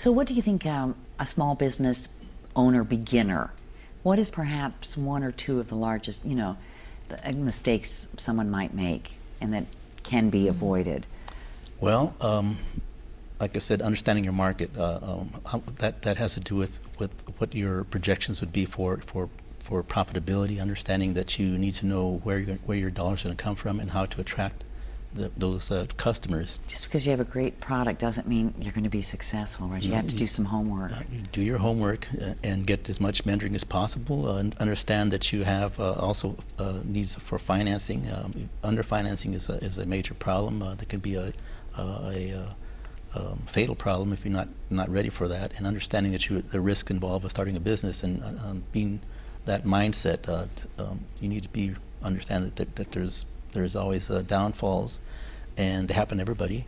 So what do you think a small business owner beginner, what is perhaps one or two of the largest, the mistakes someone might make and that can be avoided? Well, like I said, understanding your market, that has to do with what your projections would be for profitability, understanding that you need to know where your dollars are going to come from and how to attract those customers. Just because you have a great product doesn't mean you're going to be successful, right? You have to do some homework. You do your homework and get as much mentoring as possible, and understand that you have also needs for financing. Underfinancing is a major problem. That can be a fatal problem if you're not ready for that, and understanding that the risk involved with starting a business and being that mindset. You need to understand that there's always downfalls, and they happen to everybody,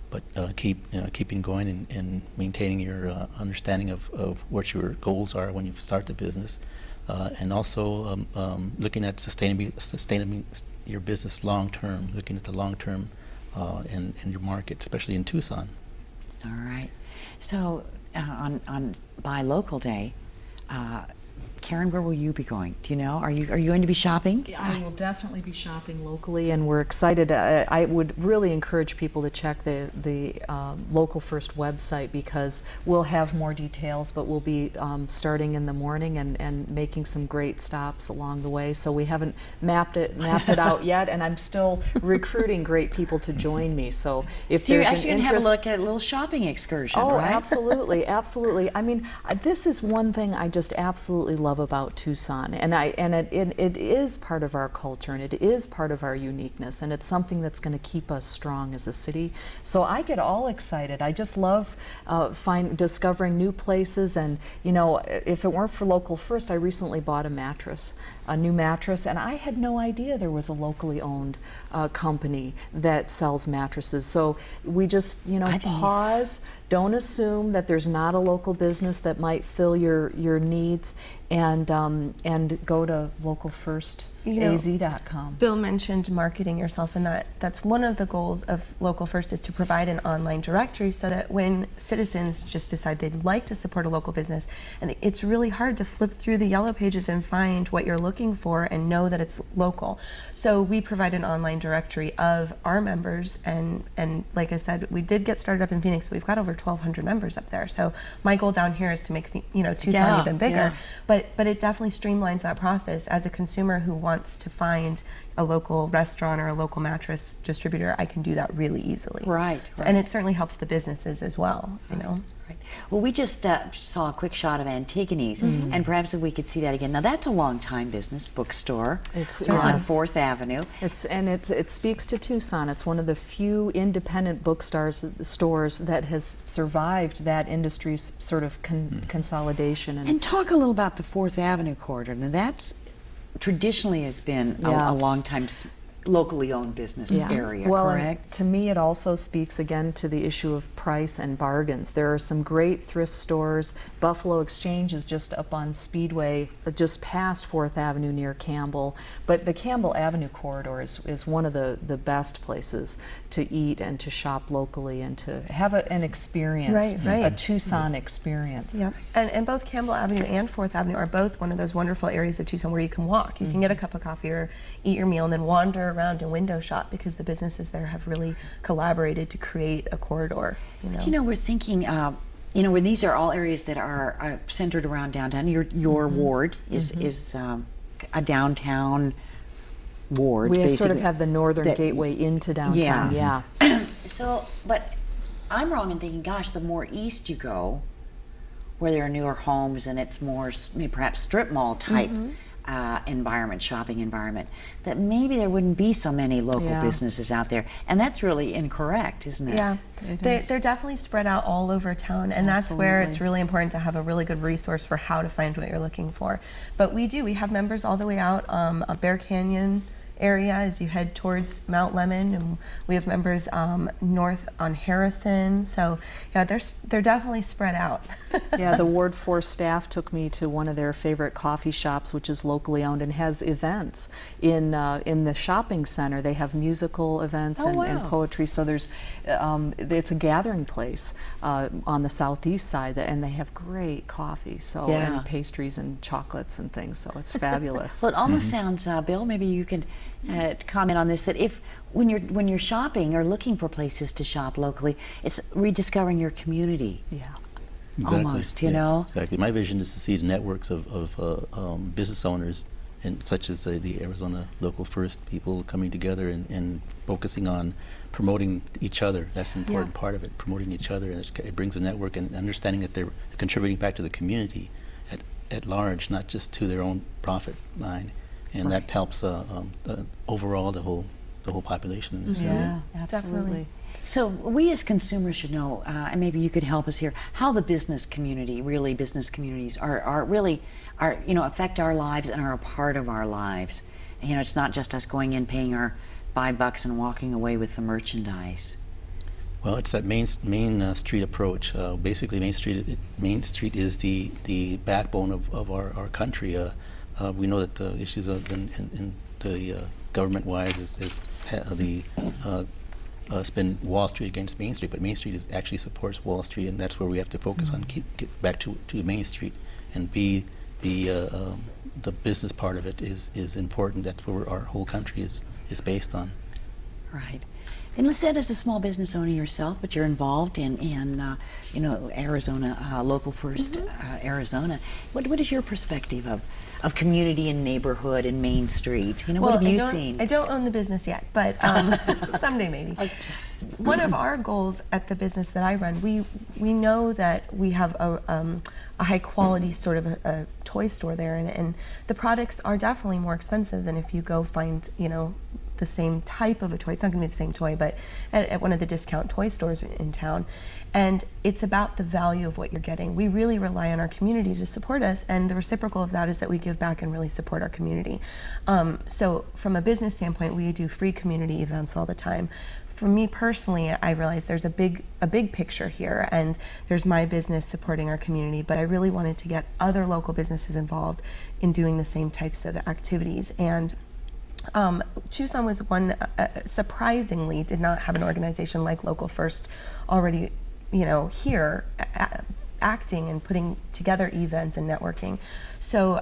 but keeping going and maintaining your understanding of what your goals are when you start the business, and also looking at sustaining your business long term, looking at the long term in your market, especially in Tucson. All right. So on Buy Local Day, Karin, where will you be going? Do you know? Are you going to be shopping? I will definitely be shopping locally, and we're excited. I would really encourage people to check the Local First website, because we'll have more details, but we'll be starting in the morning and making some great stops along the way. So we haven't mapped it out yet, and I'm still recruiting great people to join me. So if So you're there's actually an going to have interest, a little shopping excursion, oh, right? absolutely, absolutely. I mean, this is one thing I just absolutely love about Tucson, and it is part of our culture, and it is part of our uniqueness, and it's something that's going to keep us strong as a city. So I get all excited. I just love discovering new places, and if it weren't for Local First, I recently bought a new mattress, and I had no idea there was a locally owned company that sells mattresses. So we just pause. Don't assume that there's not a local business that might fill your needs, and go to localfirstaz.com. Bill mentioned marketing yourself, and that's one of the goals of Local First, is to provide an online directory so that when citizens just decide they'd like to support a local business, and it's really hard to flip through the yellow pages and find what you're looking for and know that it's local. So we provide an online directory of our members, and like I said, we did get started up in Phoenix. We've got over 1,200 members up there. So my goal down here is to make Tucson even bigger. Yeah. But it definitely streamlines that process. As a consumer who wants to find a local restaurant or a local mattress distributor, I can do that really easily. Right. And it certainly helps the businesses as well, Right. Well, we just saw a quick shot of Antigone's, and perhaps if we could see that again. Now, that's a long-time business, bookstore. It's on yes. 4th Avenue. It speaks to Tucson. It's one of the few independent bookstores that has survived that industry's sort of consolidation. And talk a little about the 4th Avenue corridor. Now, that's traditionally has been a long-time locally owned business area, well, correct? To me, it also speaks again to the issue of price and bargains. There are some great thrift stores. Buffalo Exchange is just up on Speedway, just past 4th Avenue near Campbell. But the Campbell Avenue corridor is one of the best places to eat and to shop locally and to have an experience, a Tucson experience. Yep. And both Campbell Avenue and 4th Avenue are both one of those wonderful areas of Tucson where you can walk. You can get a cup of coffee or eat your meal and then wander around and window shop, because the businesses there have really collaborated to create a corridor. We're thinking, when these are all areas that are centered around downtown. Your ward is a downtown ward. We basically. sort of have the northern gateway into downtown. Yeah. So, but I'm wrong in thinking, gosh, the more east you go, where there are newer homes and it's more perhaps strip mall type shopping environment, that maybe there wouldn't be so many local businesses out there. And that's really incorrect, isn't it? Yeah, they're definitely spread out all over town, and that's where it's really important to have a really good resource for how to find what you're looking for. But we have members all the way out. Bear Canyon area as you head towards Mount Lemmon, and we have members north on Harrison. So yeah, they're definitely spread out. Yeah, the Ward 4 staff took me to one of their favorite coffee shops, which is locally owned and has events in the shopping center. They have musical events Oh, and wow. poetry. So there's it's a gathering place on the southeast side, and they have great coffee. So Yeah. and pastries and chocolates and things. So it's fabulous. Well, it almost sounds, Bill, maybe you can comment on this, that if when you're shopping or looking for places to shop locally, it's rediscovering your community. Yeah. Almost, you know? Exactly. My vision is to see the networks of business owners, and such as the Arizona Local First people coming together and focusing on promoting each other. That's an important part of it, promoting each other. And it brings a network and understanding that they're contributing back to the community at large, not just to their own profit line. And that helps overall the whole population in this area. Yeah, Definitely. absolutely. So we as consumers should know, and maybe you could help us here, how the business community, really business communities, are affect our lives and are a part of our lives. You know, it's not just us going in, paying our $5 and walking away with the merchandise. Well, it's that main street approach. Basically, Main Street is the backbone of our country. We know that the issues in the government-wise is it's been Wall Street against Main Street, but Main Street actually supports Wall Street, and that's where we have to focus on. Get back to Main Street and be the business part of it is important. That's where our whole country is based on. Right. And Lisette is a small business owner yourself, but you're involved in Arizona, Local First Arizona. What is your perspective of community and neighborhood and Main Street? You know, what have you seen? I don't own the business yet, but someday maybe. One of our goals at the business that I run, we know that we have a high quality sort of a toy store there, and the products are definitely more expensive than if you go find, the same type of a toy. It's not going to be the same toy, but at one of the discount toy stores in town. And it's about the value of what you're getting. We really rely on our community to support us, and the reciprocal of that is that we give back and really support our community. So from a business standpoint, we do free community events all the time. For me personally, I realize there's a big picture here, and there's my business supporting our community, but I really wanted to get other local businesses involved in doing the same types of activities. And Tucson was one, surprisingly, did not have an organization like Local First already, here acting and putting together events and networking. So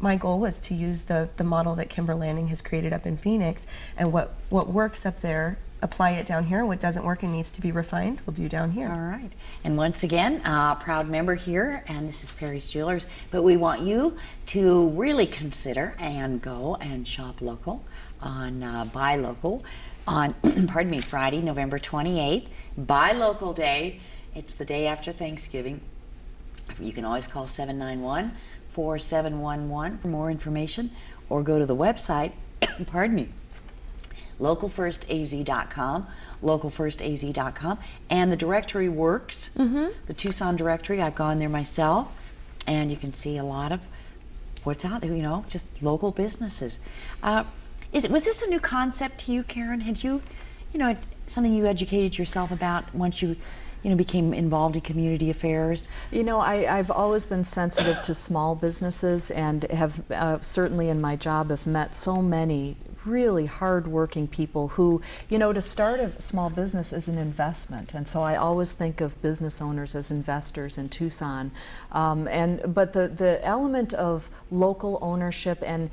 my goal was to use the model that Kimber Landing has created up in Phoenix, and what works up there, apply it down here. What doesn't work and needs to be refined, we'll do down here. All right. And once again, proud member here, and this is Perry's Jewelers, but we want you to really consider and go and shop local on Buy Local on, Friday, November 28th, Buy Local Day. It's the day after Thanksgiving. You can always call 791-4711 for more information, or go to the website, localfirstaz.com, localfirstaz.com, and the directory works. The Tucson directory, I've gone there myself, and you can see a lot of what's out there, just local businesses. Was this a new concept to you, Karin? Had you, something you educated yourself about once you became involved in community affairs? I've always been sensitive to small businesses, and have certainly in my job have met so many really hard-working people who, to start a small business is an investment, and so I always think of business owners as investors in Tucson. But the element of local ownership and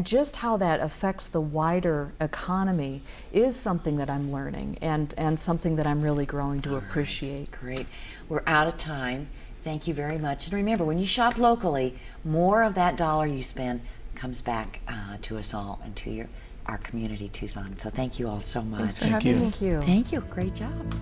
just how that affects the wider economy is something that I'm learning, and something that I'm really growing to appreciate. Great. We're out of time. Thank you very much. And remember, when you shop locally, more of that dollar you spend comes back to us all and to our community, Tucson. So thank you all so much. Thanks for having me. Thank you. Thank you. Great job.